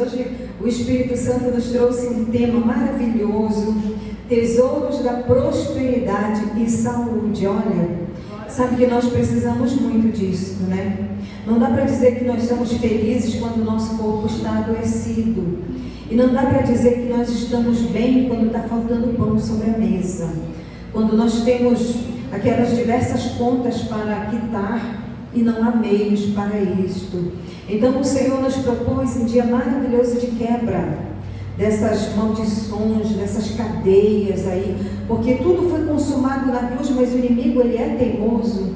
Hoje o Espírito Santo nos trouxe um tema maravilhoso: tesouros da prosperidade e saúde. Olha, sabe que nós precisamos muito disso, né? Não dá para dizer que nós somos felizes quando o nosso corpo está adoecido. E não dá para dizer que nós estamos bem quando está faltando pão sobre a mesa. Quando nós temos aquelas diversas contas para quitar e não há meios para isto. Então o Senhor nos propôs um dia maravilhoso de quebra dessas maldições, dessas cadeias aí, porque tudo foi consumado na cruz, mas o inimigo, ele é teimoso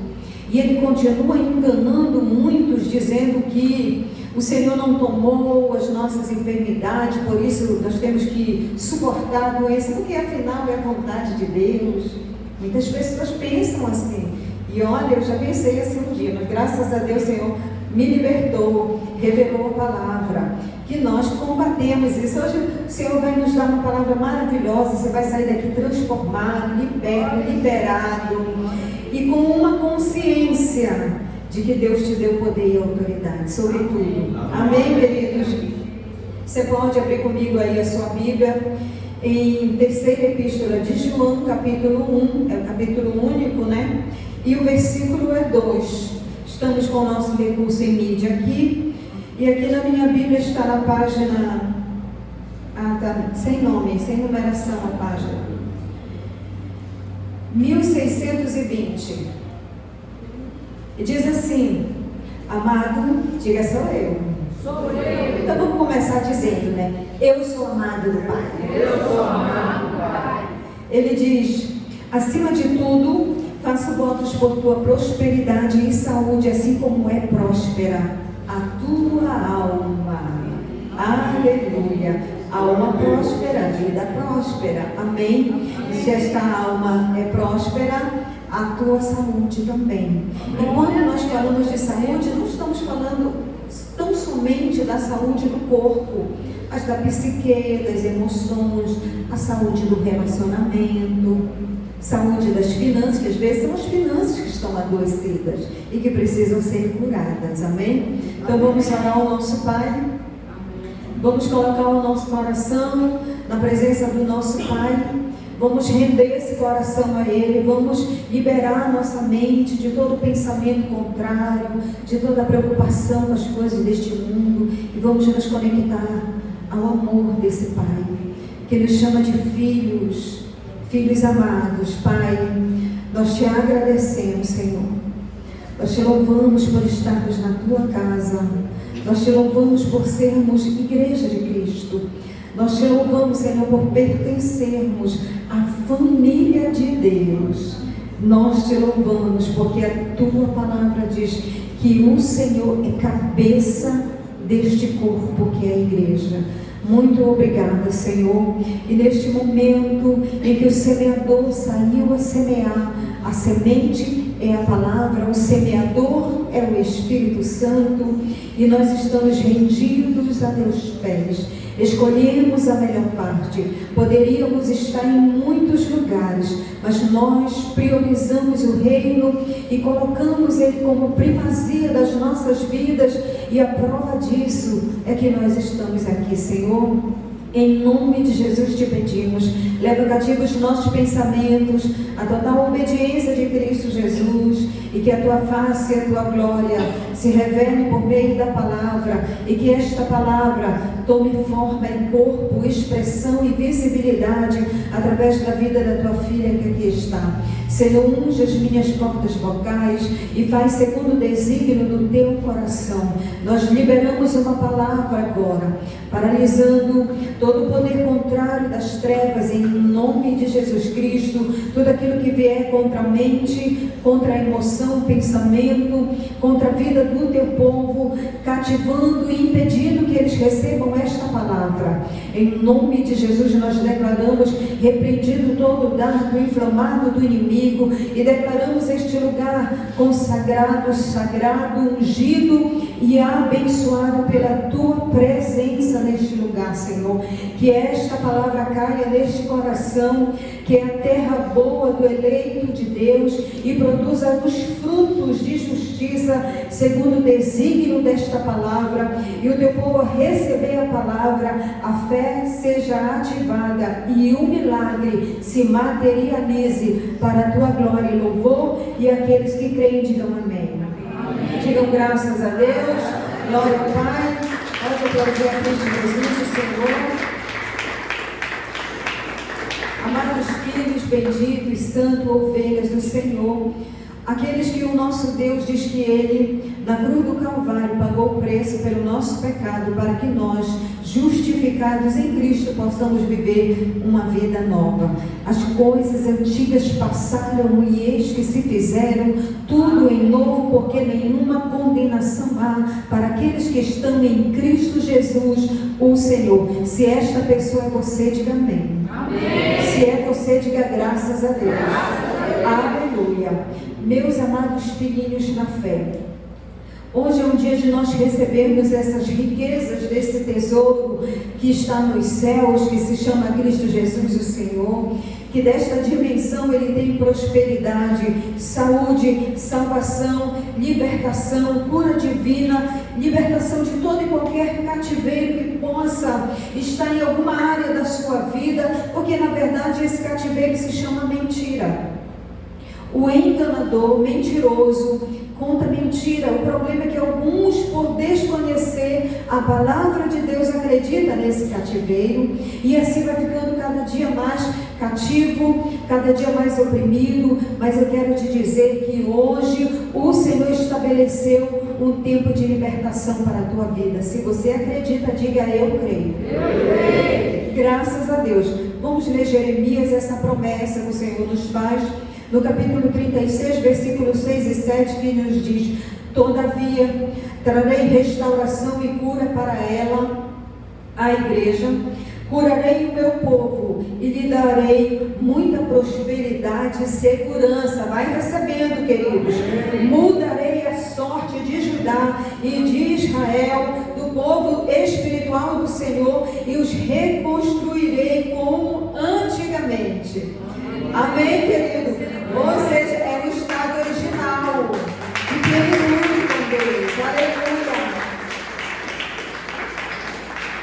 e ele continua enganando muitos, dizendo que o Senhor não tomou as nossas enfermidades, por isso nós temos que suportar a doença, porque afinal é a vontade de Deus. Muitas pessoas pensam assim. E olha, eu já pensei assim um dia, mas graças a Deus o Senhor me libertou, revelou a palavra, que nós combatemos isso. Hoje o Senhor vai nos dar uma palavra maravilhosa, você vai sair daqui transformado, liberto, liberado, e com uma consciência de que Deus te deu poder e autoridade sobre tudo. Amém, queridos? Você pode abrir comigo aí a sua Bíblia em terceira epístola de João, capítulo 1, é o capítulo único, né? E o versículo é 2. Estamos com o nosso recurso em mídia aqui. E aqui na minha Bíblia está na página... tá sem nome, sem numeração a página. 1620. E diz assim: amado, diga sou eu. Sou eu. Então vamos começar dizendo, né? Eu sou amado do Pai. Eu sou amado do Pai. Ele diz: acima de tudo, faço votos por tua prosperidade e saúde, assim como é próspera a tua alma. Aleluia. Alma próspera, vida próspera. Amém? E se esta alma é próspera, a tua saúde também. E quando nós falamos de saúde, não estamos falando tão somente da saúde do corpo, mas da psique, das emoções, a saúde do relacionamento, saúde das finanças, que às vezes são as finanças que estão adoecidas e que precisam ser curadas. Amém? Então vamos orar ao nosso Pai. Vamos colocar o nosso coração na presença do nosso Pai. Vamos render esse coração a Ele, vamos liberar a nossa mente de todo pensamento contrário, de toda preocupação com as coisas deste mundo, e vamos nos conectar ao amor desse Pai, que nos chama de filhos, filhos amados. Pai, nós te agradecemos, Senhor. Nós te louvamos por estarmos na tua casa, nós te louvamos por sermos igreja de Cristo. Nós te louvamos, Senhor, por pertencermos à família de Deus. Nós te louvamos porque a tua palavra diz que o Senhor é cabeça deste corpo que é a igreja. Muito obrigada, Senhor. E neste momento em que o semeador saiu a semear, a semente é a palavra, o semeador é o Espírito Santo, e nós estamos rendidos a teus pés. Escolhemos a melhor parte. Poderíamos estar em muitos lugares, mas nós priorizamos o reino e colocamos ele como primazia das nossas vidas, e a prova disso é que nós estamos aqui, Senhor. Em nome de Jesus te pedimos, leva cativos os nossos pensamentos, a total obediência de Cristo Jesus, e que a tua face e a tua glória se revele por meio da palavra, e que esta palavra tome forma em corpo, expressão e visibilidade através da vida da tua filha que aqui está. Senhor, unge as minhas cordas vocais e faz segundo o desígnio do teu coração. Nós liberamos uma palavra agora, paralisando todo o poder contrário das trevas, em nome de Jesus Cristo. Tudo aquilo que vier contra a mente, contra a emoção, pensamento, contra a vida do teu povo, cativando e impedindo que eles recebam esta palavra. Em nome de Jesus nós declaramos repreendido todo o dardo inflamado do inimigo, e declaramos este lugar consagrado, sagrado, ungido e abençoado pela tua presença neste lugar, Senhor. Que esta palavra caia neste coração, que é a terra boa do eleito de Deus, e produza os frutos de justiça, segundo o desígnio desta palavra, e o teu povo receber a palavra, a fé seja ativada e o milagre se materialize para a tua glória e louvor, e aqueles que creem digam amém. Amém. Digam graças a Deus, glória ao Pai, pode aplaudir a Cristo Jesus, o Senhor. Amados filhos, benditos, santos, ovelhas do Senhor, aqueles que o nosso Deus diz que Ele, na cruz do Calvário, pagou o preço pelo nosso pecado, para que nós, justificados em Cristo, possamos viver uma vida nova. As coisas antigas passaram e eis que se fizeram tudo em novo, porque nenhuma condenação há para aqueles que estão em Cristo Jesus, o Senhor. Se esta pessoa é você, diga amém. Amém. Se é você, diga graças a Deus. Aleluia. Meus amados filhinhos na fé, hoje é um dia de nós recebermos essas riquezas desse tesouro que está nos céus, que se chama Cristo Jesus, o Senhor, que desta dimensão Ele tem prosperidade, saúde, salvação, libertação, cura divina, libertação de todo e qualquer cativeiro que possa estar em alguma área da sua vida, porque na verdade esse cativeiro se chama mentira. O enganador, mentiroso, conta mentira. O problema é que alguns, por desconhecer a palavra de Deus, acreditam nesse cativeiro, e assim vai ficando cada dia mais cativo, cada dia mais oprimido. Mas eu quero te dizer que hoje o Senhor estabeleceu um tempo de libertação para a tua vida. Se você acredita, diga: eu creio. Eu creio. Graças a Deus. Vamos ler Jeremias, essa promessa que o Senhor nos faz, no capítulo 36, versículos 6 e 7, que nos diz: todavia, trarei restauração e cura para ela, a igreja, curarei o meu povo e lhe darei muita prosperidade e segurança. Vai recebendo, queridos. Mudarei a sorte de Judá e de Israel, do povo espiritual do Senhor, e os reconstruirei como antigamente. Amém, querido? Ou seja, é o estado original de plenitude com Deus. Aleluia!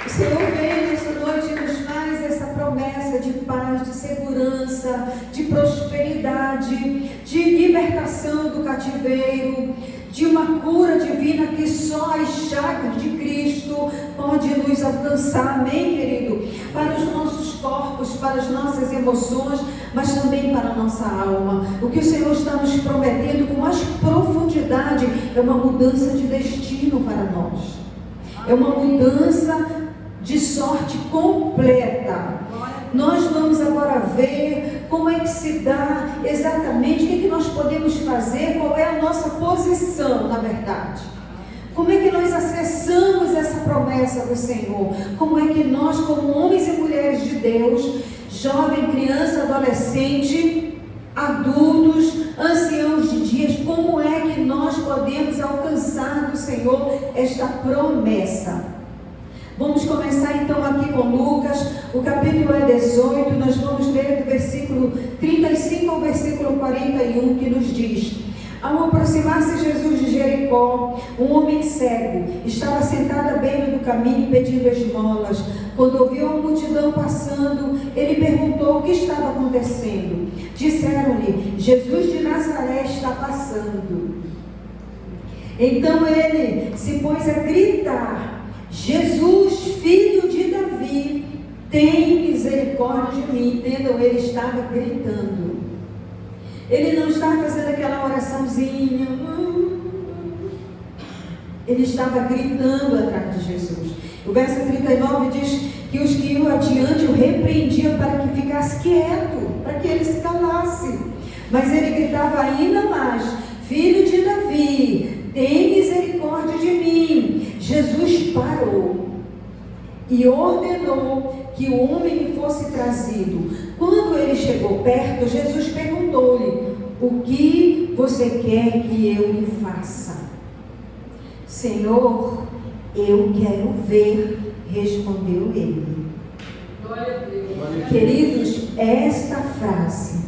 O Senhor veio nessa noite e nos faz essa promessa de paz, de segurança, de prosperidade, de libertação do cativeiro, de uma cura divina que só as chagas de Cristo pode nos alcançar. Amém, querido? Para os nossos corpos, para as nossas emoções, mas também para a nossa alma. O que o Senhor está nos prometendo com mais profundidade é uma mudança de destino para nós. É uma mudança de sorte completa. Nós vamos agora ver como é que se dá exatamente, o que nós podemos fazer, qual é a nossa posição, na verdade. Como é que nós acessamos essa promessa do Senhor? Como é que nós, como homens e mulheres de Deus, jovem, criança, adolescente, adultos, anciãos de dias, como é que nós podemos alcançar do Senhor esta promessa? Vamos começar então aqui com Lucas, o capítulo é 18, nós vamos ler do versículo 35 ao versículo 41, que nos diz: ao aproximar-se Jesus de Jericó, um homem cego estava sentado à beira do caminho pedindo esmolas. Quando ouviu a multidão passando, ele perguntou o que estava acontecendo. Disseram-lhe: Jesus de Nazaré está passando. Então ele se pôs a gritar: Jesus, filho de Davi, tem misericórdia de mim. Entendam, ele estava gritando. Ele não estava fazendo aquela oraçãozinha. Ele estava gritando atrás de Jesus. O verso 39 diz que os que iam adiante o repreendiam para que ficasse quieto, para que ele se calasse. Mas ele gritava ainda mais: filho de Davi, tem misericórdia de mim. Jesus parou e ordenou que o homem fosse trazido. Quando ele chegou perto, Jesus perguntou-lhe: o que você quer que eu lhe faça? Senhor, eu quero ver, Respondeu ele. Glória a Deus. Queridos, esta frase,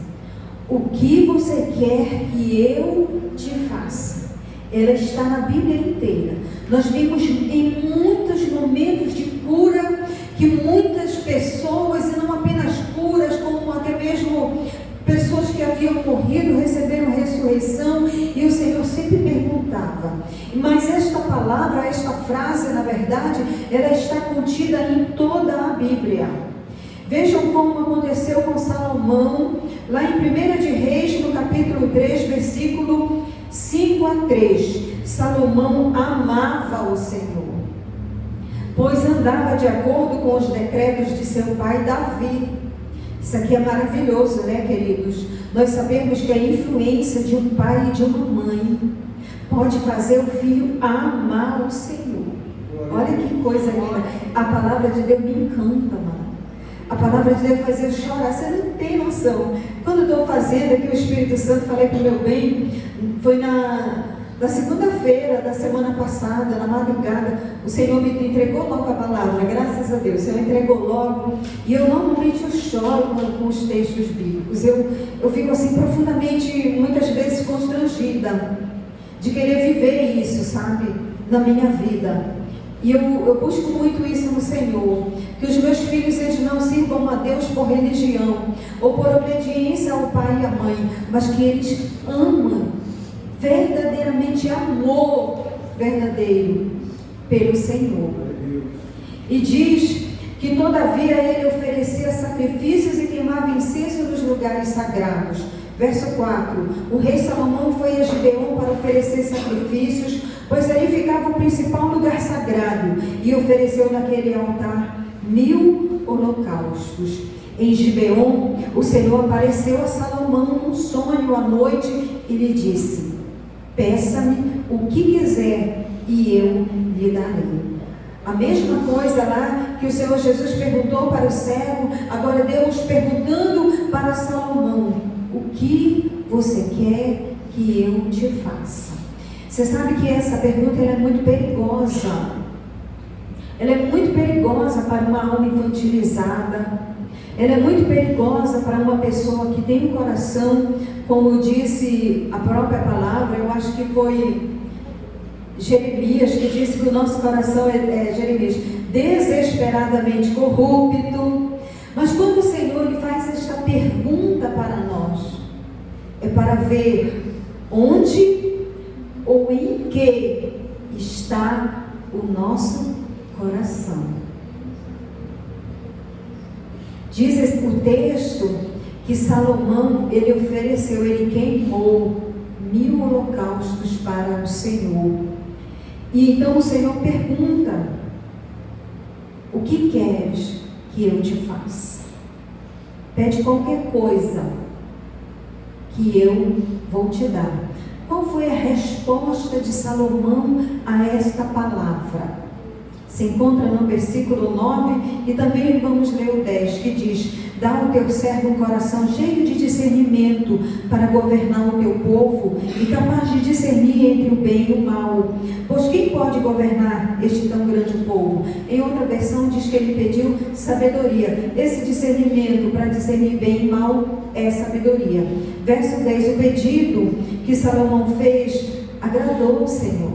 o que você quer que eu te faça? Ela está na Bíblia inteira. Nós vimos em muitos momentos de cura que muitas pessoas, e não apenas curas, como até mesmo pessoas que haviam morrido, receberam ressurreição, e o Senhor sempre perguntava. Mas esta palavra, esta frase, na verdade, ela está contida em toda a Bíblia. Vejam como aconteceu com Salomão, lá em 1 de Reis, no capítulo 3, versículo 5 a 3. Salomão amava o Senhor, pois andava de acordo com os decretos de seu pai Davi. Isso aqui é maravilhoso, né, queridos? Nós sabemos que a influência de um pai e de uma mãe pode fazer o filho amar o Senhor. Olha que coisa linda. A palavra de Deus me encanta, mano. A palavra de Deus faz eu chorar. Você não tem noção. Quando eu estou fazendo aqui o Espírito Santo, falei para o meu bem, foi na segunda-feira da semana passada, na madrugada, o Senhor me entregou logo a palavra, graças a Deus. O Senhor entregou logo, e eu normalmente eu choro com os textos bíblicos. Eu fico assim profundamente, muitas vezes constrangida de querer viver isso, sabe, na minha vida. E eu busco muito isso no Senhor, que os meus filhos, eles não sirvam a Deus por religião ou por obediência ao pai e à mãe, mas que eles amam verdadeiramente, amor verdadeiro pelo Senhor. E diz que todavia ele oferecia sacrifícios e queimava incenso nos lugares sagrados. Verso 4: o rei Salomão foi a Gibeon para oferecer sacrifícios, pois ali ficava o principal lugar sagrado, e ofereceu naquele altar 1000 holocaustos. Em Gibeon, o Senhor apareceu a Salomão num sonho à noite e lhe disse: peça-me o que quiser e eu lhe darei. A mesma coisa lá que o Senhor Jesus perguntou para o cego, agora Deus perguntando para Salomão: o que você quer que eu te faça? Você sabe que essa pergunta ela é muito perigosa. Ela é muito perigosa para uma alma infantilizada. Ela é muito perigosa para uma pessoa que tem um coração, como disse a própria palavra, eu acho que foi Jeremias que disse que o nosso coração Jeremias, desesperadamente corrupto. Mas quando o Senhor lhe faz esta pergunta para nós, é para ver onde ou em que está o nosso coração. Diz o texto que Salomão, ele ofereceu, ele queimou 1000 holocaustos para o Senhor. E então o Senhor pergunta: o que queres que eu te faça? Pede qualquer coisa que eu vou te dar. Qual foi a resposta de Salomão a esta palavra? Se encontra no versículo 9 e também vamos ler o 10, que diz: dá ao teu servo um coração cheio de discernimento para governar o teu povo e capaz de discernir entre o bem e o mal. Pois quem pode governar este tão grande povo? Em outra versão diz que ele pediu sabedoria. Esse discernimento para discernir bem e mal é sabedoria. Verso 10, o pedido que Salomão fez agradou o Senhor.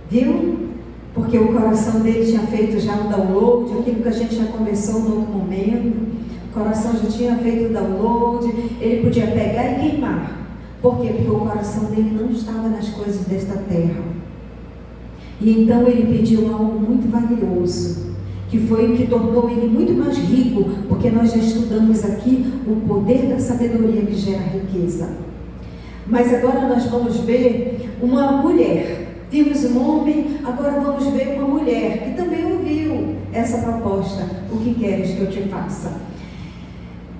Viu? Porque o coração dele tinha feito já um download, aquilo que a gente já conversou no outro momento. O coração já tinha feito o download, ele podia pegar e queimar. Por quê? Porque o coração dele não estava nas coisas desta terra. E então ele pediu algo muito valioso, que foi o que tornou ele muito mais rico, porque nós já estudamos aqui o poder da sabedoria que gera riqueza. Mas agora nós vamos ver uma mulher. Vimos um homem, agora vamos ver uma mulher que também ouviu essa proposta. O que queres que eu te faça?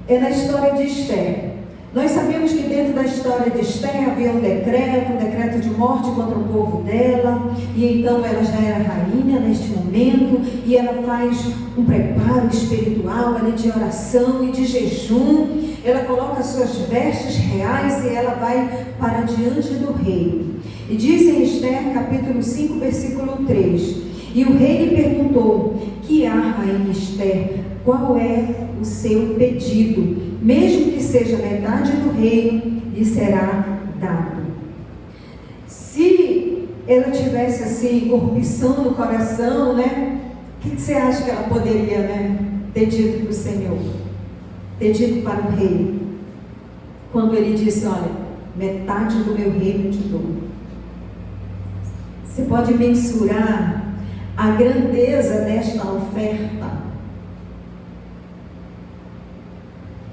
É na história de Esther. Nós sabemos que dentro da história de Esther havia um decreto de morte contra o povo dela, e então ela já era rainha neste momento, e ela faz um preparo espiritual ali de oração e de jejum. Ela coloca suas vestes reais e ela vai para diante do rei. E diz em Esther capítulo 5, versículo 3: E o rei lhe perguntou: que há, rainha Esther? Qual é o seu pedido? Mesmo que seja metade do reino, lhe será dado. Se ela tivesse assim, corrupção no coração, né? O que você acha que ela poderia, né, ter dito para o Senhor? Ter dito para o rei? Quando ele disse: olha, metade do meu reino eu te dou. Você pode mensurar a grandeza desta oferta.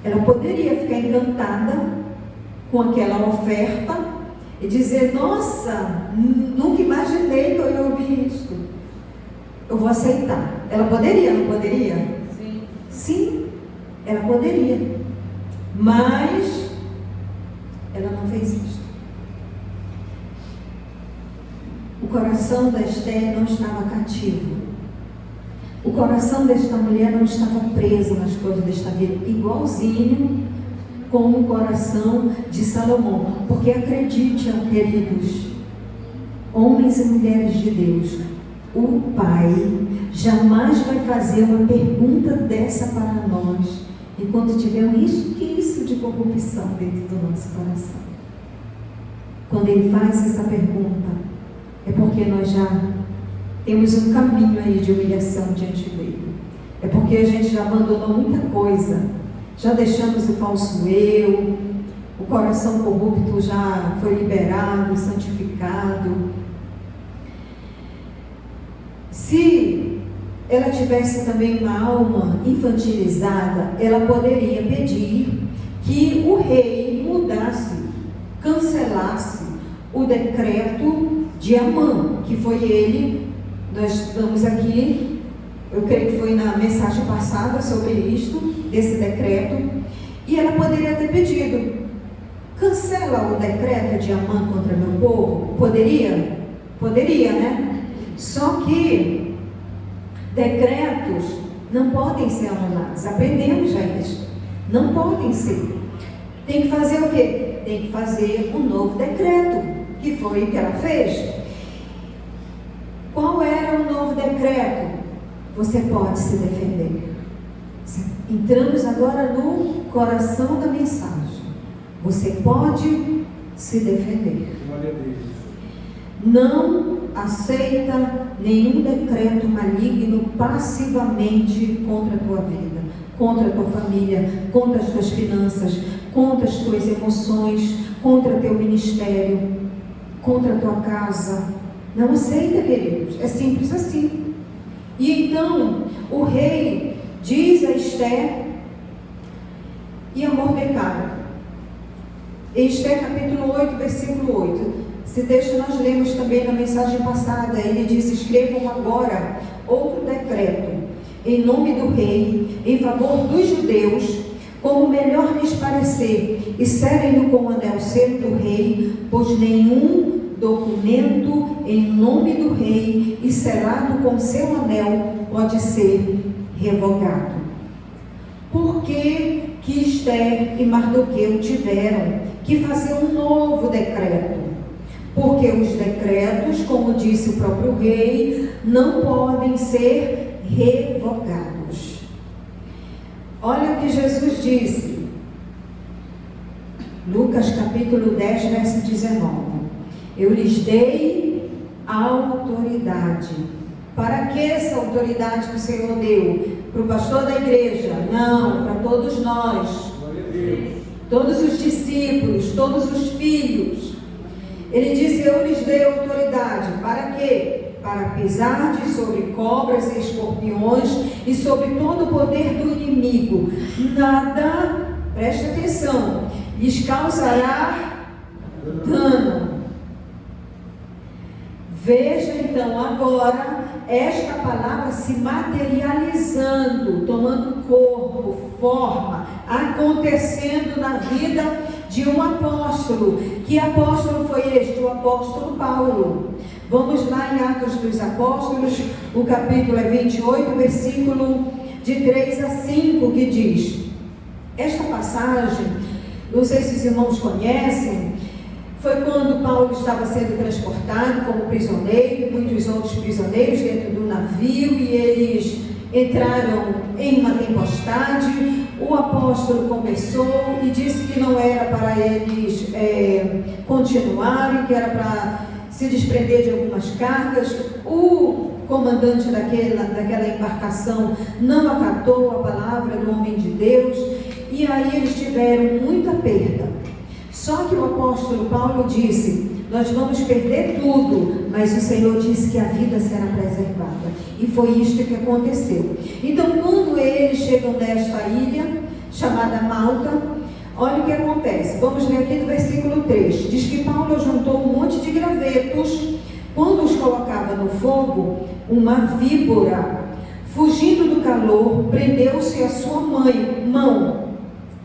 Ela poderia ficar encantada com aquela oferta e dizer: nossa, nunca imaginei que eu ia ouvir isto. Eu vou aceitar. Ela poderia, não poderia? Sim. Sim, ela poderia. Mas ela não fez isso. O coração da Esther não estava cativo. O coração desta mulher não estava preso nas coisas desta vida, igualzinho com o coração de Salomão. Porque acreditem, queridos, homens e mulheres de Deus, o Pai jamais vai fazer uma pergunta dessa para nós enquanto tiver um resquício de corrupção dentro do nosso coração. Quando Ele faz essa pergunta, é porque nós já temos um caminho aí de humilhação diante dele. É porque a gente já abandonou muita coisa. Já deixamos o falso eu, o coração corrupto já foi liberado, santificado. Se ela tivesse também uma alma infantilizada, ela poderia pedir que o rei mudasse, cancelasse o decreto de Amã, que foi ele. Nós estamos aqui, eu creio que foi na mensagem passada sobre isto, desse decreto, e ela poderia ter pedido: cancela o decreto de Amã contra meu povo. Poderia? Poderia, né? Só que decretos não podem ser anulados. Aprendemos já isso. Não podem ser. Tem que fazer o quê? Tem que fazer um novo decreto, que foi o que ela fez. Qual era o novo decreto? Você pode se defender. Entramos agora no coração da mensagem. Você pode se defender. Não aceita nenhum decreto maligno passivamente contra a tua vida, contra a tua família, contra as tuas finanças, contra as tuas emoções, contra o teu ministério, contra a tua casa. Não aceita, queridos. É simples assim. E então, o rei diz a Esther e a Mordecai. Em Esther capítulo 8, versículo 8. Esse texto nós lemos também na mensagem passada. Ele diz: escrevam agora outro decreto em nome do rei, em favor dos judeus, como melhor lhes parecer, e selem-no com o anel selo do rei, pois nenhum documento em nome do rei e selado com seu anel pode ser revogado. Por que Esther e Mardoqueu tiveram que fazer um novo decreto? Porque os decretos, como disse o próprio rei, não podem ser revogados. Olha o que Jesus disse, Lucas capítulo 10, verso 19. Eu lhes dei autoridade. Para que essa autoridade que o Senhor deu? Para o pastor da igreja? Não, para todos nós. Todos os discípulos, todos os filhos. Ele disse: eu lhes dei autoridade. Para quê? Para pisar sobre cobras e escorpiões e sobre todo o poder do inimigo. Nada, preste atenção, lhes causará dano. Veja então agora esta palavra se materializando, tomando corpo, forma, acontecendo na vida de um apóstolo. Que apóstolo foi este? O apóstolo Paulo. Vamos lá em Atos dos Apóstolos, o capítulo é 28, versículo de 3 a 5, que diz: esta passagem, não sei se os irmãos conhecem, Foi quando Paulo estava sendo transportado como prisioneiro, muitos outros prisioneiros dentro do navio, e eles entraram em uma tempestade. O apóstolo conversou e disse que não era para eles continuarem, que era para se desprender de algumas cargas. O comandante daquela embarcação não acatou a palavra do homem de Deus, e aí eles tiveram muita perda. Só que o apóstolo Paulo disse: nós vamos perder tudo, mas o Senhor disse que a vida será preservada. E foi isto que aconteceu. Então, quando eles chegam nesta ilha, chamada Malta, olha o que acontece. Vamos ler aqui no versículo 3. Diz que Paulo juntou um monte de gravetos. Quando os colocava no fogo, uma víbora, fugindo do calor, prendeu-se a sua mão.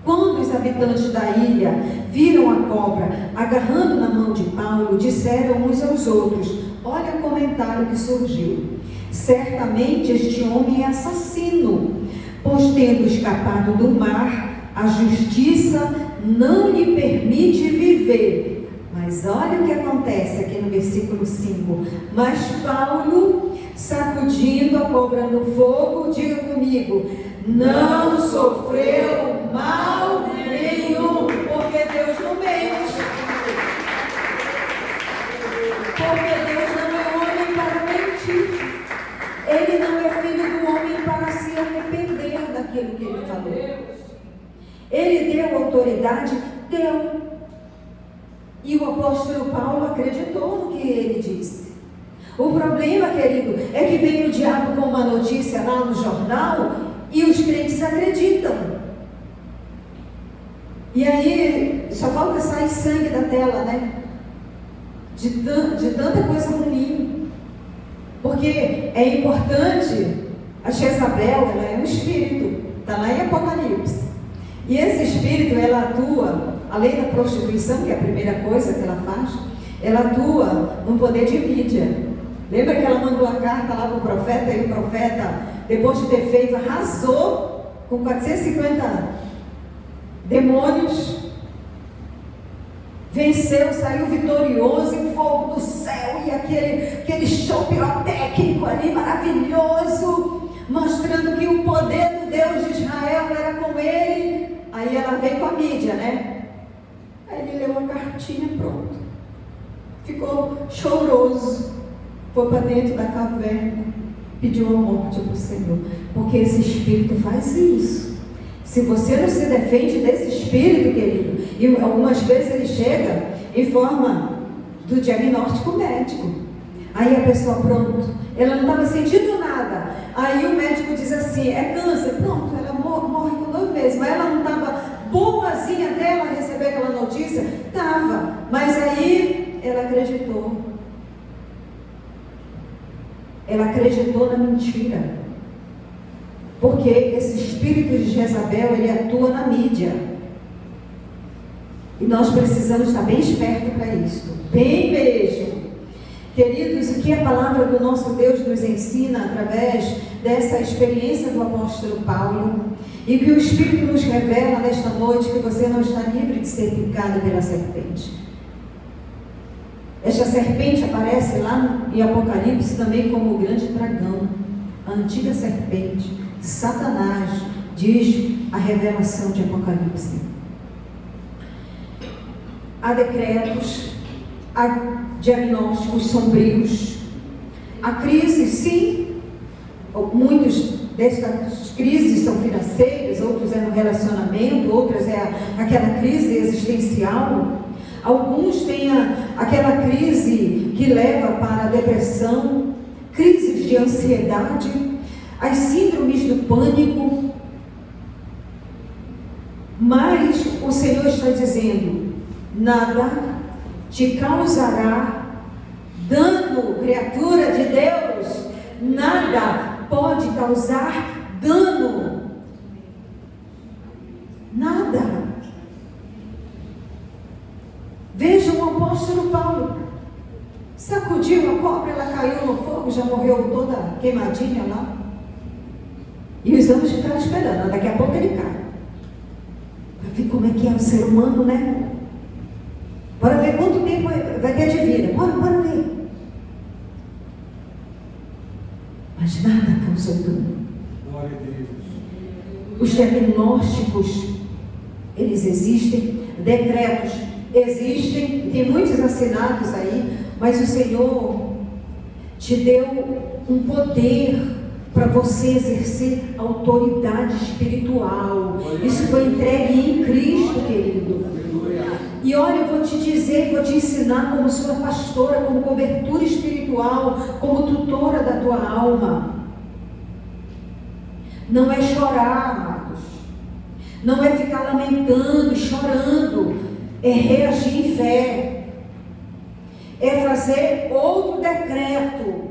Quando os habitantes da ilha viram a cobra agarrando na mão de Paulo, disseram uns aos outros: olha o comentário que surgiu. Certamente este homem é assassino, pois tendo escapado do mar, a justiça não lhe permite viver. Mas olha o que acontece aqui no versículo 5. Mas Paulo, sacudindo a cobra no fogo, diga comigo, não sofreu mal nenhum, porque Deus não mente. Porque Deus não é homem para mentir. Ele não é filho do homem para se arrepender daquilo que ele falou. Ele deu autoridade? Deu. E o apóstolo Paulo acreditou no que ele disse. O problema, querido, é que vem o diabo com uma notícia lá no jornal e os crentes acreditam. E aí só falta sair sangue da tela, né? De tanta coisa ruim. Porque é importante, a Jezabel, ela é um espírito, está lá em Apocalipse. E esse espírito, ela atua, além da prostituição, que é a primeira coisa que ela faz, ela atua no poder de mídia. Lembra que ela mandou a carta lá para o profeta, e o profeta, depois de ter feito, arrasou com 450 demônios, venceu, saiu vitorioso em fogo do céu, e aquele show pirotécnico ali maravilhoso, mostrando que o poder do Deus de Israel era com ele. Aí ela veio com a mídia, né? Aí ele leu a cartinha, pronto, ficou choroso, foi para dentro da caverna, pediu a morte para o Senhor, porque esse espírito faz isso. Se você não se defende desse espírito, querido, e algumas vezes ele chega em forma do diagnóstico médico. Aí a pessoa, pronto, ela não estava sentindo nada. Aí o médico diz assim, é câncer, pronto, ela morre com 2 meses. Mas ela não estava boazinha até ela receber aquela notícia? Estava, mas aí ela acreditou. Ela acreditou na mentira. Porque esse espírito de Jezabel, ele atua na mídia. E nós precisamos estar bem espertos para isso. Bem mesmo. Queridos, o que a palavra do nosso Deus nos ensina através dessa experiência do apóstolo Paulo, e que o Espírito nos revela nesta noite, que você não está livre de ser picado pela serpente. Esta serpente aparece lá em Apocalipse também como o grande dragão, a antiga serpente, Satanás, diz a revelação de Apocalipse. Há decretos, há diagnósticos sombrios, há crises, sim. Muitas dessas crises são financeiras, outras é no relacionamento, outras é aquela crise existencial. Alguns têm aquela crise que leva para a depressão, crises de ansiedade, as síndromes do pânico. Mas o Senhor está dizendo, nada te causará dano, criatura de Deus, nada pode causar dano, nada. Veja o apóstolo Paulo, sacudiu a cobra, ela caiu no fogo, já morreu toda queimadinha lá, e os homens ficaram esperando, daqui a pouco ele cai, para ver como é que é o ser humano, né? Bora ver quanto tempo vai ter de vida. Bora ver. Mas nada causou dano. Glória a Deus. Os diagnósticos, eles existem, decretos existem, tem muitos assinados aí, mas o Senhor te deu um poder para você exercer autoridade espiritual. Isso foi entregue em Cristo, querido. E olha, eu vou te dizer, vou te ensinar como sua pastora, como cobertura espiritual, como tutora da tua alma. Não é chorar, amados. Não é ficar lamentando, chorando. É reagir em fé. É fazer outro decreto.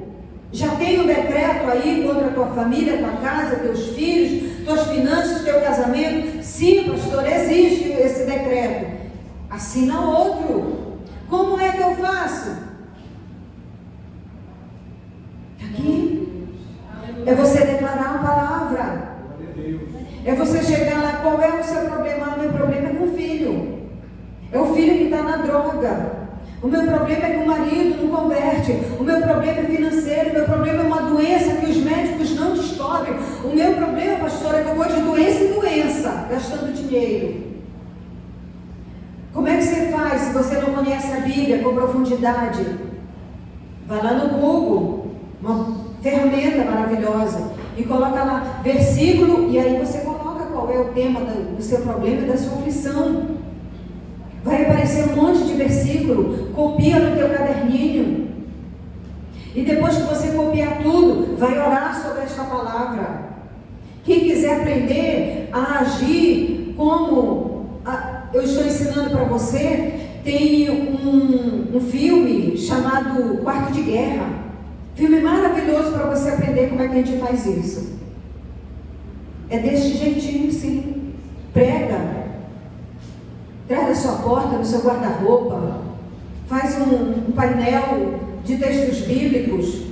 Já tem um decreto aí contra a tua família, tua casa, teus filhos, tuas finanças, teu casamento? Sim, pastor, existe esse decreto. Assina outro. Como é que eu faço? Aqui. É você declarar a palavra. É você chegar lá. Qual é o seu problema? Meu problema é com o filho. É o filho que está na droga. O meu problema é que o marido não converte. O meu problema é financeiro. O meu problema é uma doença que os médicos não descobrem. O meu problema, pastor, é que eu vou de doença em doença, gastando dinheiro. Como é que você faz se você não conhece a Bíblia com profundidade? Vai lá no Google, uma ferramenta maravilhosa, e coloca lá versículo, e aí você coloca qual é o tema do seu problema e da sua aflição. Vai aparecer um monte de versículo, copia no teu caderninho. E depois que você copiar tudo, vai orar sobre esta palavra. Quem quiser aprender a agir como eu estou ensinando para você, tem um filme chamado Quarto de Guerra. Filme maravilhoso para você aprender como é que a gente faz isso. É deste jeitinho, sim. Prega. Traz na sua porta, no seu guarda-roupa. Faz um painel de textos bíblicos.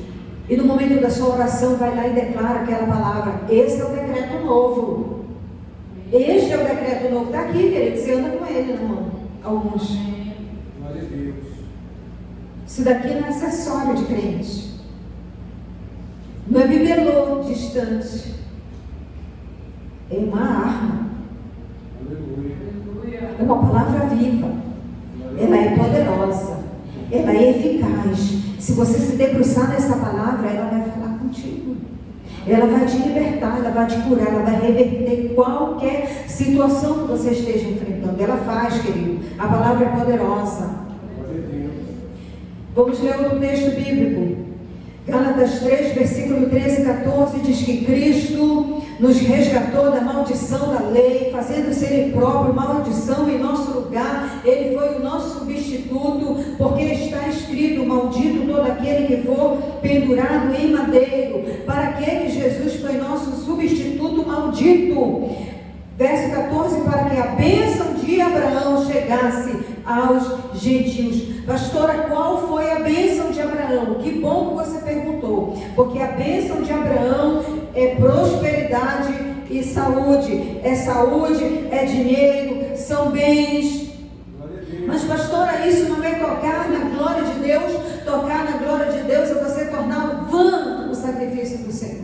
E no momento da sua oração, vai lá e declara aquela palavra. Esse é o decreto novo. Este é o decreto novo. Está aqui, querido. Você anda com ele na mão. Alguns. Glória a Deus. Isso daqui não é acessório de crente. Não é bibelô distante. É uma arma. Aleluia. É uma palavra viva. Ela é poderosa. Ela é eficaz. Se você se debruçar nessa palavra, ela vai falar contigo. Ela vai te libertar, ela vai te curar, ela vai reverter qualquer situação que você esteja enfrentando. Ela faz, querido. A palavra é poderosa. Glória a Deus. Vamos ler outro texto bíblico. Gálatas 3, versículo 13 e 14 diz que Cristo nos resgatou da maldição da lei, fazendo-se Ele próprio maldição em nosso lugar. Ele foi o nosso substituto, porque está escrito: maldito todo aquele que for pendurado em madeiro. Para aquele Jesus foi nosso substituto maldito. Verso 14, para que a bênção de Abraão chegasse aos gentios. Pastora, qual foi a bênção de Abraão? Que bom que você perguntou, porque a bênção de Abraão é prosperidade e saúde. É saúde, é dinheiro, são bens. Mas pastora, isso não é tocar na glória de Deus? Tocar na glória de Deus é você tornar vã o sacrifício do Senhor.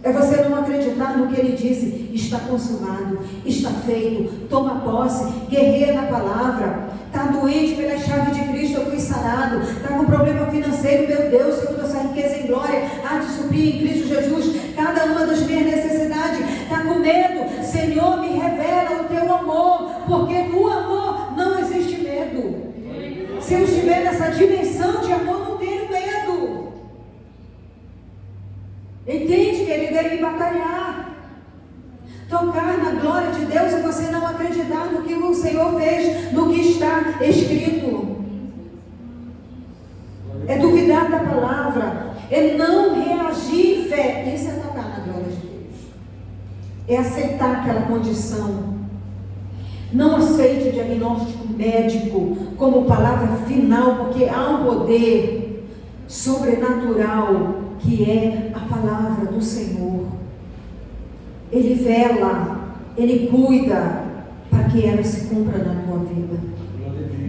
É você não acreditar no que Ele disse. Está consumado, está feito. Toma posse, guerreia na palavra. Está doente pela chave de Cristo, eu fui sarado. Está com problema financeiro, meu Deus, Senhor, nossa riqueza em glória há de suprir em Cristo Jesus cada uma das minhas necessidades. Está com medo, Senhor, me revela o teu amor, porque no amor não existe medo. Se eu estiver nessa dimensão de amor, não tenho medo. Entende, querido? É ir batalhar. Tocar na glória de Deus é você não acreditar no que o Senhor fez, no que está escrito. É duvidar da palavra. É não reagir em fé. Isso é tocar na glória de Deus. É aceitar aquela condição. Não aceite o diagnóstico médico como palavra final, porque há um poder sobrenatural que é a palavra do Senhor. Ele vela, Ele cuida para que ela se cumpra na tua vida.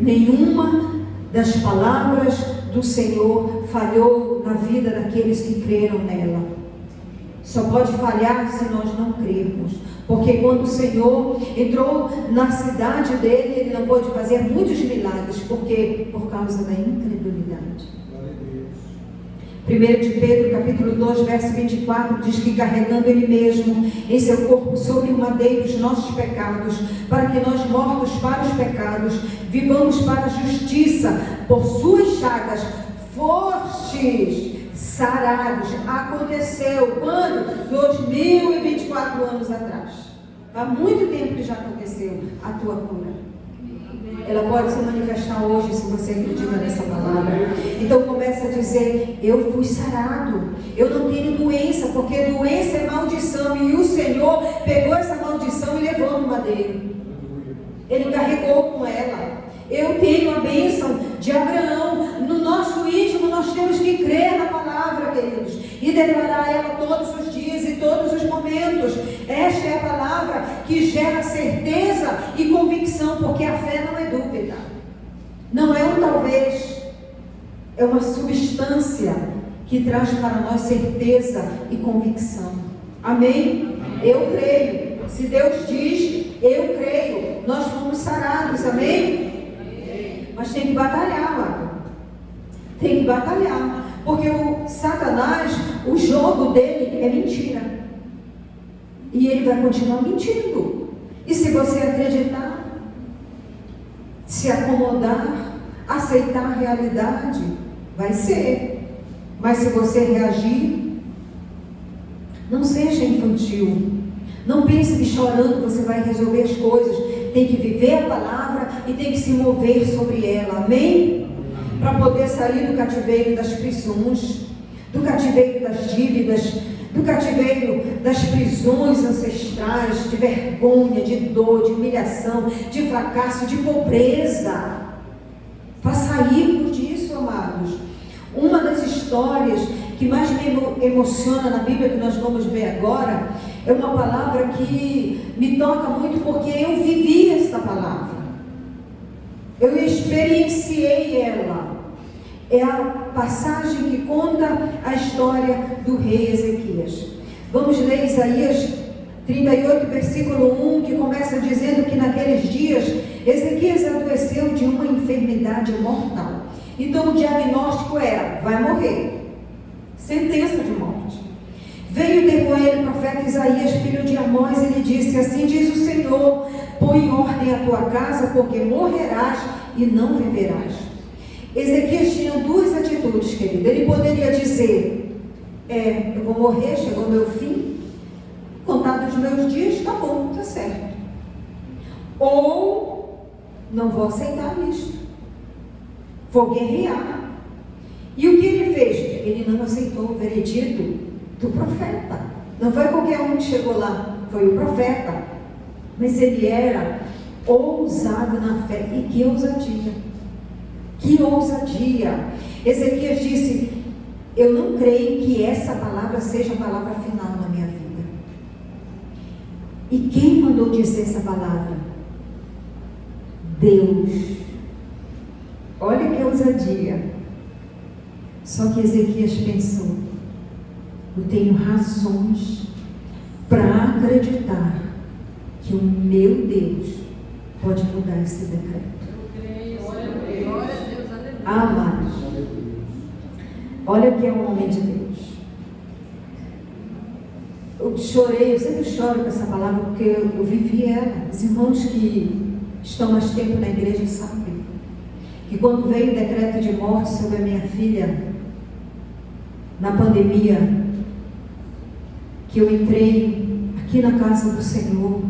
Nenhuma das palavras do Senhor falhou na vida daqueles que creram nela. Só pode falhar se nós não crermos. Porque quando o Senhor entrou na cidade dele, ele não pôde fazer muitos milagres. Por quê? Por causa da incredulidade. 1 de Pedro, capítulo 2, verso 24, diz que carregando ele mesmo em seu corpo sobre o madeiro os nossos pecados, para que nós, mortos para os pecados, vivamos para a justiça. Por suas chagas fostes sarados. Aconteceu quando? 2024 anos atrás. Há muito tempo que já aconteceu a tua cura. Ela pode se manifestar hoje se você acredita nessa palavra. Então começa a dizer: eu fui sarado, eu não tenho doença, porque doença é maldição, e o Senhor pegou essa maldição e levou no madeiro. Ele carregou com ela. Eu tenho a bênção de Abraão. No nosso íntimo nós temos que crer na palavra, queridos, e declarar ela todos os dias e todos os momentos. Esta é a palavra que gera certeza e convicção, porque a fé não é dúvida, não é um talvez, é uma substância que traz para nós certeza e convicção. Amém? Eu creio. Se Deus diz, eu creio. Nós fomos sarados. Amém? Mas tem que batalhar, amado. Tem que batalhar. Porque o Satanás, o jogo dele é mentira. E ele vai continuar mentindo. E se você acreditar, se acomodar, aceitar a realidade, vai ser. Mas se você reagir, não seja infantil. Não pense que chorando você vai resolver as coisas. Tem que viver a palavra e tem que se mover sobre ela. Amém? Para poder sair do cativeiro das prisões, do cativeiro das dívidas, do cativeiro das prisões ancestrais, de vergonha, de dor, de humilhação, de fracasso, de pobreza. Para sairmos disso, amados. Uma das histórias que mais me emociona na Bíblia, que nós vamos ver agora, é uma palavra que me toca muito, porque eu vivi esta palavra. Eu experienciei ela. É a passagem que conta a história do rei Ezequias. Vamos ler Isaías 38, versículo 1, que começa dizendo que naqueles dias Ezequias adoeceu de uma enfermidade mortal. Então o diagnóstico era: vai morrer. Sentença de morte. Veio ter com ele o profeta Isaías, filho de Amós, e lhe disse: assim diz o Senhor, põe em ordem a tua casa, porque morrerás e não viverás. Ezequias tinha duas atitudes, querido. Ele poderia dizer: eu vou morrer, chegou o meu fim, contado os meus dias, tá bom, tá certo. Ou, não vou aceitar isto, vou guerrear. E o que ele fez? Ele não aceitou o veredito do profeta. Não foi qualquer um que chegou lá, foi o profeta. Mas ele era ousado na fé. E que ousadia! Que ousadia! Ezequias disse: eu não creio que essa palavra seja a palavra final na minha vida. E quem mandou dizer essa palavra? Deus. Olha que ousadia. Só que Ezequias pensou: eu tenho razões para acreditar que o meu Deus pode mudar esse decreto. Amados, olha que é um homem de Deus. Eu chorei, eu sempre choro com essa palavra, porque eu vivi ela. Os irmãos que estão mais tempo na igreja sabem que quando veio o decreto de morte sobre a minha filha, na pandemia, que eu entrei aqui na casa do Senhor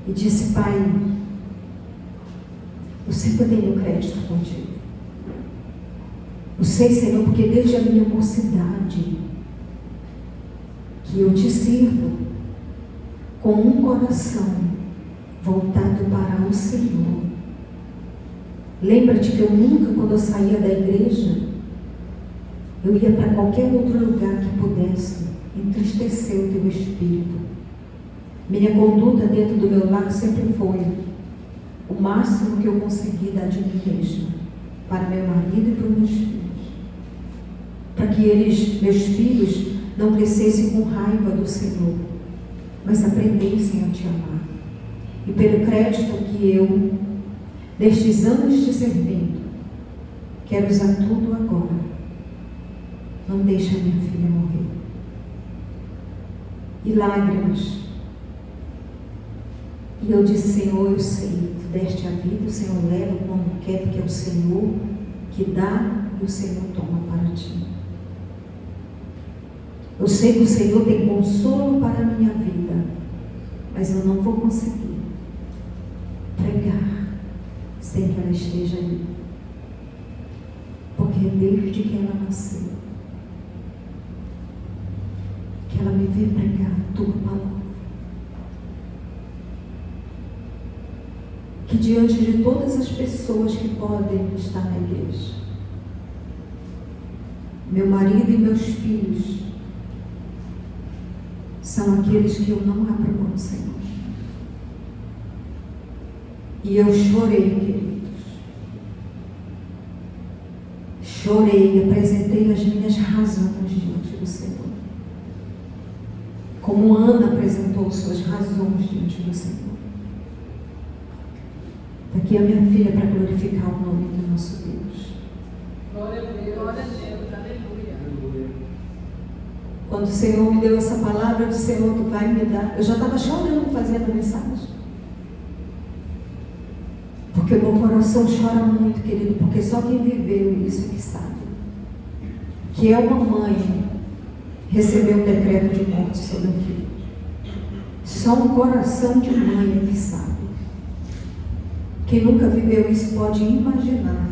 e disse: Pai, eu sempre tenho crédito contigo. Eu sei, Senhor, porque desde a minha mocidade que eu te sirvo com um coração voltado para o Senhor. Lembra-te que eu nunca, quando eu saía da igreja, eu ia para qualquer outro lugar que pudesse entristecer o teu espírito. Minha conduta dentro do meu lar sempre foi: o máximo que eu consegui dar de mim mesma para meu marido e para os meus filhos. Para que meus filhos, não crescessem com raiva do Senhor, mas aprendessem a te amar. E pelo crédito que eu, nestes anos te servindo, quero usar tudo agora. Não deixa minha filha morrer. E lágrimas. E eu disse: Senhor, eu sei, tu deste a vida, o Senhor leva quando quer, porque é o Senhor que dá e o Senhor toma para ti. Eu sei que o Senhor tem consolo para a minha vida, mas eu não vou conseguir pregar sem que ela esteja ali. Porque desde que ela nasceu, que ela me vê pregar a tua palavra. Que diante de todas as pessoas que podem estar na igreja, meu marido e meus filhos são aqueles que eu não abro mão, Senhor. E eu chorei, queridos. Chorei, apresentei as minhas razões diante do Senhor. Como Ana apresentou suas razões diante do Senhor. Aqui a minha filha para glorificar o nome do nosso Deus. Glória a Deus, aleluia. Quando o Senhor me deu essa palavra, eu disse: Senhor, tu vai me dar. Eu já estava chorando fazendo a mensagem. Porque o meu coração chora muito, querido, porque só quem viveu isso é que sabe. Que é uma mãe recebeu um decreto de morte sobre o filho. Só um coração de mãe é que sabe. Quem nunca viveu isso pode imaginar,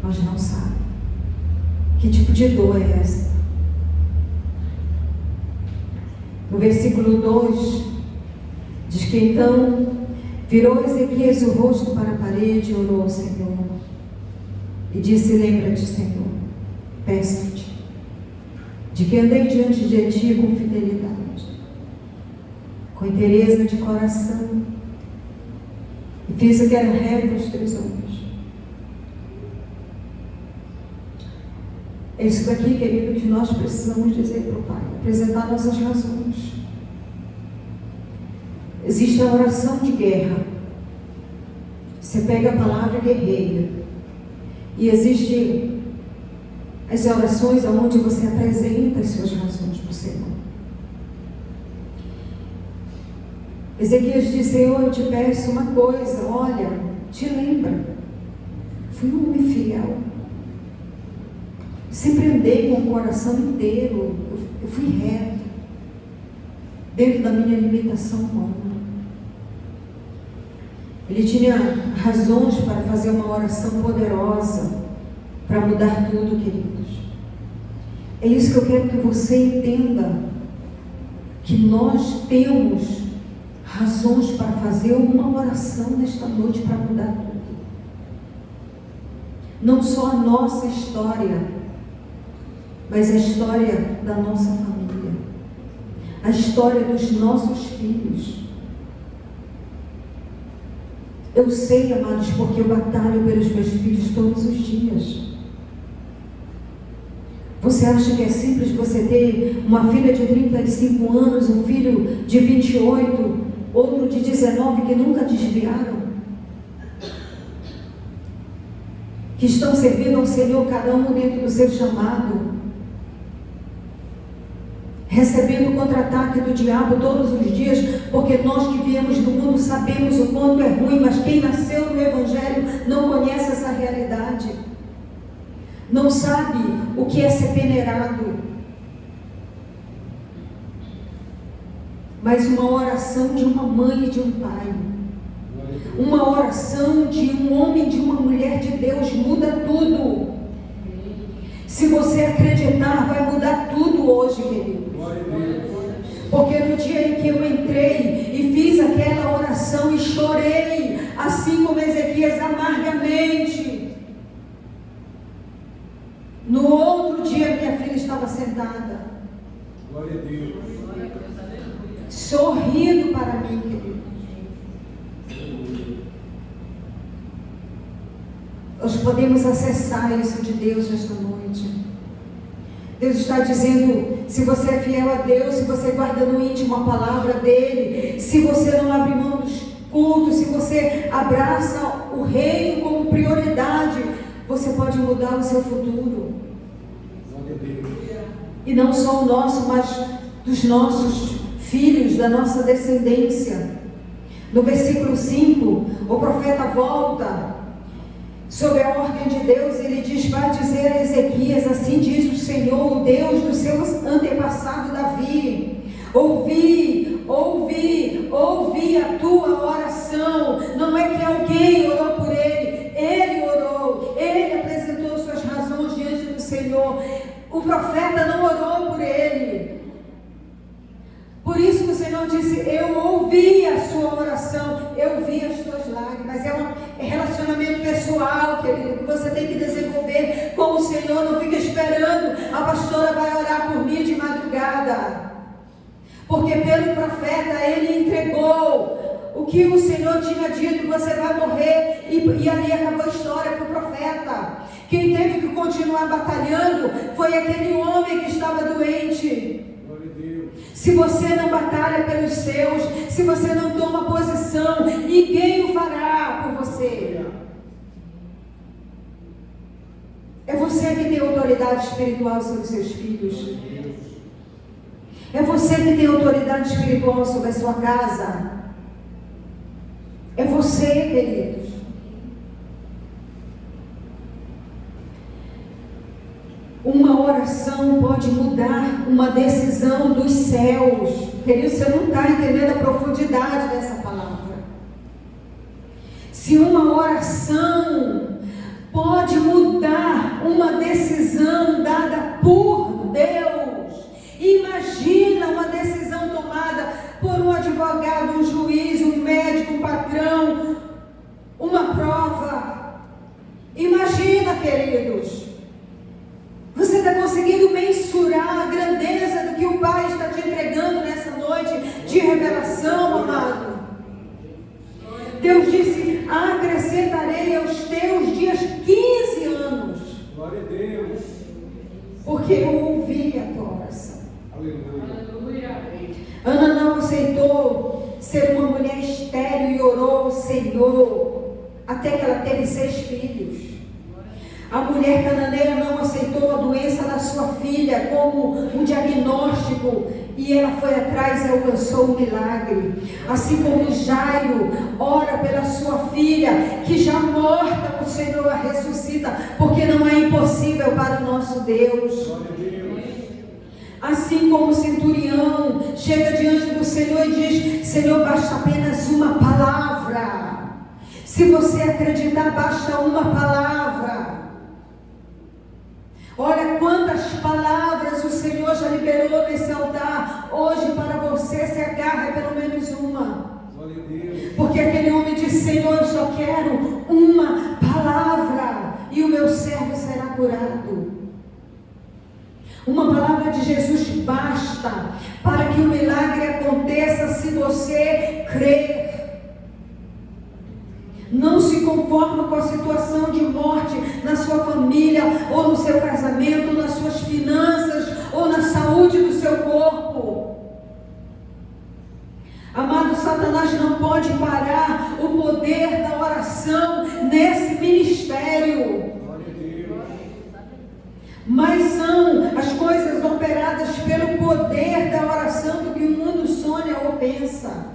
mas não sabe. Que tipo de dor é essa? No versículo 2, diz que então virou Ezequias o rosto para a parede e orou ao Senhor. E disse: lembra-te, Senhor, peço-te, de que andei diante de ti com fidelidade, com inteireza de coração, e fiz o que era reto aos teus olhos. É isso daqui, querido, que nós precisamos dizer para o Pai, apresentar nossas razões. Existe a oração de guerra. Você pega a palavra guerreira. E existe as orações onde você apresenta as suas razões para o Senhor. Ezequias disse: Senhor, eu te peço uma coisa, olha, te lembra, fui um homem fiel, sempre andei com o coração inteiro, eu fui reto, dentro da minha limitação humana. Ele tinha razões para fazer uma oração poderosa, para mudar tudo, queridos. É isso que eu quero que você entenda, que nós temos razões para fazer uma oração nesta noite para mudar tudo. Não só a nossa história, mas a história da nossa família, a história dos nossos filhos. Eu sei, amados, porque eu batalho pelos meus filhos todos os dias. Você acha que é simples você ter uma filha de 35 anos, um filho de 28, outro de 19 que nunca desviaram? Que estão servindo ao Senhor, cada um dentro do seu chamado, recebendo o contra-ataque do diabo todos os dias, porque nós que viemos do mundo sabemos o quanto é ruim, mas quem nasceu no Evangelho não conhece essa realidade, não sabe o que é ser peneirado. Mas uma oração de uma mãe e de um pai, uma oração de um homem e de uma mulher de Deus muda tudo. Se você acreditar, vai mudar tudo hoje, querido. Porque no dia em que eu entrei e fiz aquela oração e chorei, assim como Ezequias, amargamente, no outro dia minha filha estava sentada, Glória a Deus. sorrindo para mim, querido. Nós podemos acessar isso de Deus nesta noite. Deus está dizendo, se você é fiel a Deus, se você guarda no íntimo a palavra dEle, se você não abre mão dos cultos, se você abraça o reino como prioridade, você pode mudar o seu futuro. E não só o nosso, mas dos nossos filhos, da nossa descendência. No versículo 5, o profeta volta sob a ordem de Deus. Ele diz, vai dizer a Ezequias, assim diz o Senhor, o Deus do seu antepassado Davi, ouvi a tua oração. Não é que alguém orou por ele orou, ele apresentou suas razões diante do Senhor. O profeta não orou por ele. Por isso que o Senhor disse, eu ouvi a sua oração, eu vi as tuas lágrimas. É relacionamento pessoal, querido, que você tem que desenvolver com o Senhor. Não fica esperando, a pastora vai orar por mim de madrugada. Porque pelo profeta ele entregou o que o Senhor tinha dito, você vai morrer, e ali acabou a história para o profeta. Quem teve que continuar batalhando foi aquele homem que estava doente. Se você não batalha pelos seus, se você não toma posição, ninguém o fará por você. É você que tem autoridade espiritual sobre seus filhos. É você que tem autoridade espiritual sobre a sua casa. É você, queridos. Uma oração pode mudar uma decisão dos céus. Querido, você não está entendendo a profundidade dessa palavra. Se uma oração pode mudar uma decisão dada por Deus, imagina uma decisão tomada por um advogado, um juiz, um médico, um patrão, uma prova. Imagina, queridos. Você está conseguindo mensurar a grandeza do que o Pai está te entregando nessa noite de revelação, amado? Deus disse, acrescentarei aos teus dias 15 anos. Glória a Deus. Porque eu ouvi a tua oração. Aleluia. Ana não aceitou ser uma mulher estéril e orou ao Senhor até que ela teve 6 filhos. A mulher cananeia não aceitou a doença da sua filha como um diagnóstico e ela foi atrás e alcançou o milagre. Assim como Jairo ora pela sua filha, que já morta o Senhor a ressuscita, porque não é impossível para o nosso Deus. Assim como o centurião chega diante do Senhor e diz, Senhor, basta apenas uma palavra. Se você acreditar, basta uma palavra. Olha quantas palavras o Senhor já liberou nesse altar. Hoje para você se agarra pelo menos uma. Porque aquele homem disse, Senhor, eu só quero uma palavra e o meu servo será curado. Uma palavra de Jesus basta para que o milagre aconteça se você crer. Não se conforma com a situação de morte na sua família, ou no seu casamento, ou nas suas finanças, ou na saúde do seu corpo. Amado, Satanás não pode parar o poder da oração nesse ministério. Mas são as coisas operadas pelo poder da oração do que o mundo sonha ou pensa.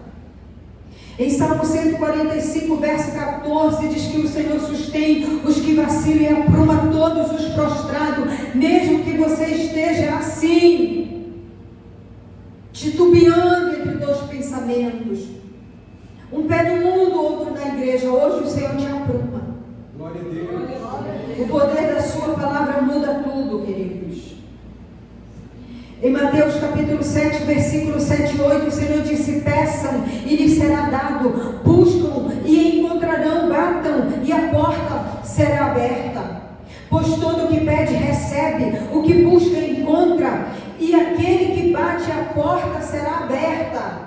Em Salmo 145, verso 14, diz que o Senhor sustém os que vacilam e apruma todos os prostrados, mesmo que você esteja assim, titubeando entre 2 pensamentos, um pé no mundo, outro na igreja. Hoje o Senhor te apruma. Glória a Deus. O poder da sua palavra muda tudo, queridos. Em Mateus capítulo 7, versículo 7 e 8, o Senhor disse, peçam e lhes será dado, buscam e encontrarão, batam e a porta será aberta. Pois todo o que pede recebe, o que busca encontra, e aquele que bate a porta será aberta.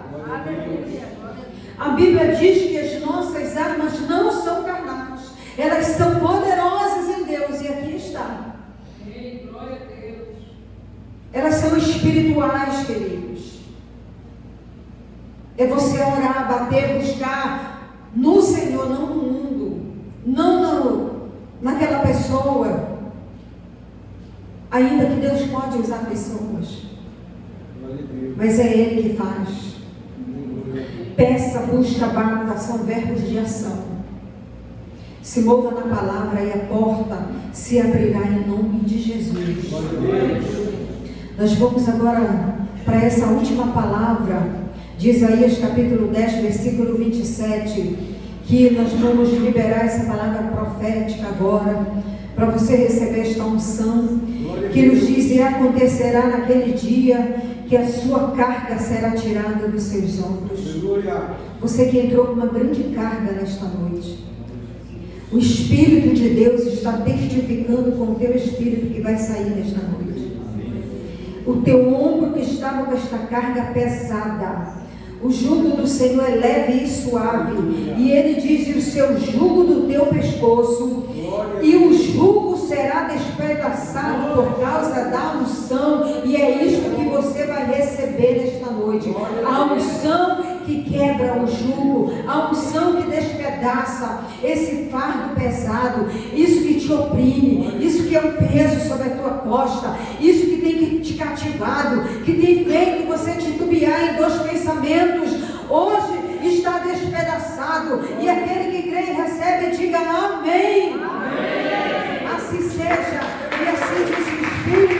A Bíblia diz que as nossas armas não são carnais, Elas são poderosas em Deus, e aqui está. Amém. Glória a Deus. Elas são espirituais, queridos. É você orar, bater, buscar no Senhor, não no mundo, não naquela pessoa. Ainda que Deus pode usar pessoas, mas é Ele que faz. Peça, busca, bata, são verbos de ação. Se mova na palavra e a porta se abrirá em nome de Jesus. Nós vamos agora para essa última palavra de Isaías capítulo 10, versículo 27, que nós vamos liberar essa palavra profética agora, para você receber esta unção, que nos diz: e acontecerá naquele dia que a sua carga será tirada dos seus ombros. Você que entrou com uma grande carga nesta noite, o Espírito de Deus está testificando com o teu espírito que vai sair nesta noite. O teu ombro que estava com esta carga pesada, o jugo do Senhor é leve e suave, e Ele diz: e o seu jugo do teu pescoço, e o jugo será despedaçado por causa da unção, e é isto que você vai receber nesta noite, a unção que quebra o jugo, a unção que despedaça esse fardo pesado, isso que te oprime, isso que é um peso sobre a tua costa, isso que tem te cativado, que tem feito você titubear em dois pensamentos, hoje está despedaçado, e aquele que crê e recebe, diga amém. Amém. Assim seja, e assim diz o Espírito